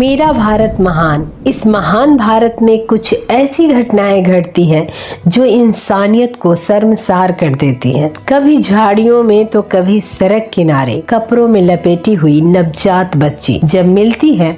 मेरा भारत महान। इस महान भारत में कुछ ऐसी घटनाएं घटती हैं जो इंसानियत को शर्मसार कर देती हैं। कभी झाड़ियों में तो कभी सड़क किनारे कपड़ों में लपेटी हुई नवजात बच्ची जब मिलती है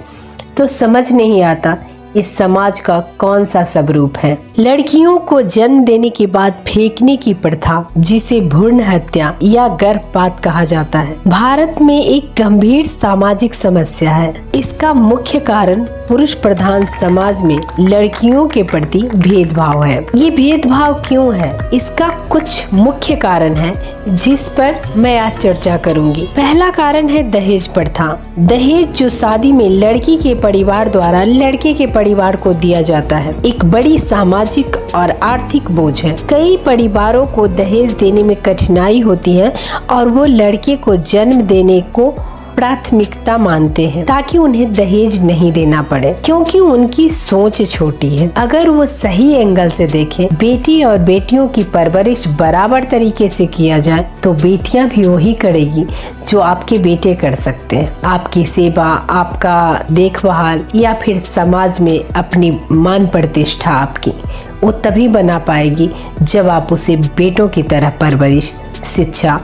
तो समझ नहीं आता इस समाज का कौन सा स्वरूप है। लड़कियों को जन्म देने के बाद फेंकने की प्रथा, जिसे भ्रूण हत्या या गर्भपात कहा जाता है, भारत में एक गंभीर सामाजिक समस्या है। इसका मुख्य कारण पुरुष प्रधान समाज में लड़कियों के प्रति भेदभाव है। ये भेदभाव क्यों है? इसका कुछ मुख्य कारण है जिस पर मैं आज चर्चा करूंगी। पहला कारण है दहेज प्रथा। दहेज जो शादी में लड़की के परिवार द्वारा लड़के के परिवार को दिया जाता है, एक बड़ी सामाजिक और आर्थिक बोझ है। कई परिवारों को दहेज देने में कठिनाई होती है और वो लड़के को जन्म देने को प्राथमिकता मानते हैं ताकि उन्हें दहेज नहीं देना पड़े, क्योंकि उनकी सोच छोटी है। अगर वो सही एंगल से देखें, बेटी और बेटियों की परवरिश बराबर तरीके से किया जाए तो बेटियां भी वही करेगी जो आपके बेटे कर सकते हैं। आपकी सेवा, आपका देखभाल या फिर समाज में अपनी मान प्रतिष्ठा आपकी वो तभी बना पाएगी जब आप उसे बेटों की तरह परवरिश, शिक्षा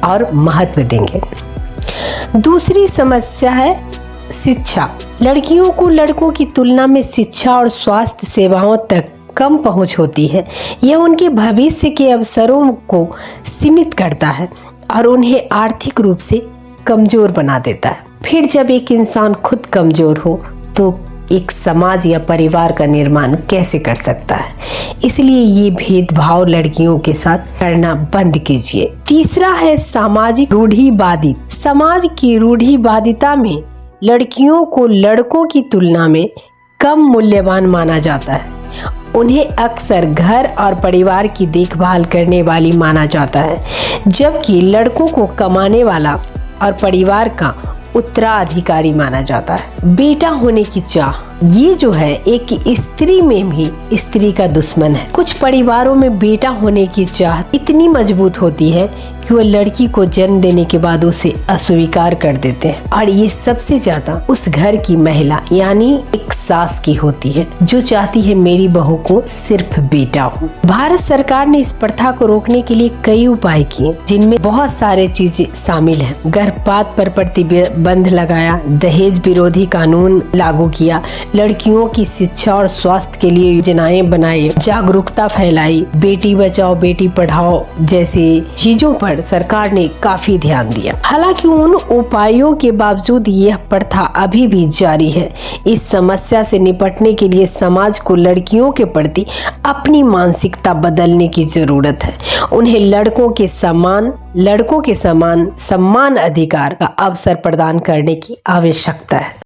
और महत्व देंगे। दूसरी समस्या है शिक्षा। लड़कियों को लड़कों की तुलना में शिक्षा और स्वास्थ्य सेवाओं तक कम पहुंच होती है। यह उनके भविष्य के अवसरों को सीमित करता है और उन्हें आर्थिक रूप से कमजोर बना देता है। फिर जब एक इंसान खुद कमजोर हो तो एक समाज या परिवार का निर्माण कैसे कर सकता है? इसलिए ये भेदभाव लड़कियों के साथ करना बंद कीजिए। तीसरा है सामाजिक रूढ़िवादिता। समाज की रूढ़िवादिता में लड़कियों को लड़कों की तुलना में कम मूल्यवान माना जाता है। उन्हें अक्सर घर और परिवार की देखभाल करने वाली माना जाता है, जबकि लड़कों को कमाने वाला और परिवार का उत्तराधिकारी माना जाता है। बेटा होने की चाह, ये जो है एक स्त्री में भी स्त्री का दुश्मन है। कुछ परिवारों में बेटा होने की चाह इतनी मजबूत होती है कि वो लड़की को जन्म देने के बाद उसे अस्वीकार कर देते हैं, और ये सबसे ज्यादा उस घर की महिला यानी एक सास की होती है जो चाहती है मेरी बहू को सिर्फ बेटा हो। भारत सरकार ने इस प्रथा को रोकने के लिए कई उपाय किए, जिनमें बहुत सारे चीजें शामिल हैं। गर्भपात पर प्रतिबंध लगाया, दहेज विरोधी कानून लागू किया, लड़कियों की शिक्षा और स्वास्थ्य के लिए योजनाएं बनाई, जागरूकता फैलाई, बेटी बचाओ बेटी पढ़ाओ जैसे चीजों पर सरकार ने काफी ध्यान दिया। हालांकि उन उपायों के बावजूद यह प्रथा अभी भी जारी है। इस समस्या से निपटने के लिए समाज को लड़कियों के प्रति अपनी मानसिकता बदलने की जरूरत है। उन्हें लड़कों के समान सम्मान अधिकार का अवसर प्रदान करने की आवश्यकता है।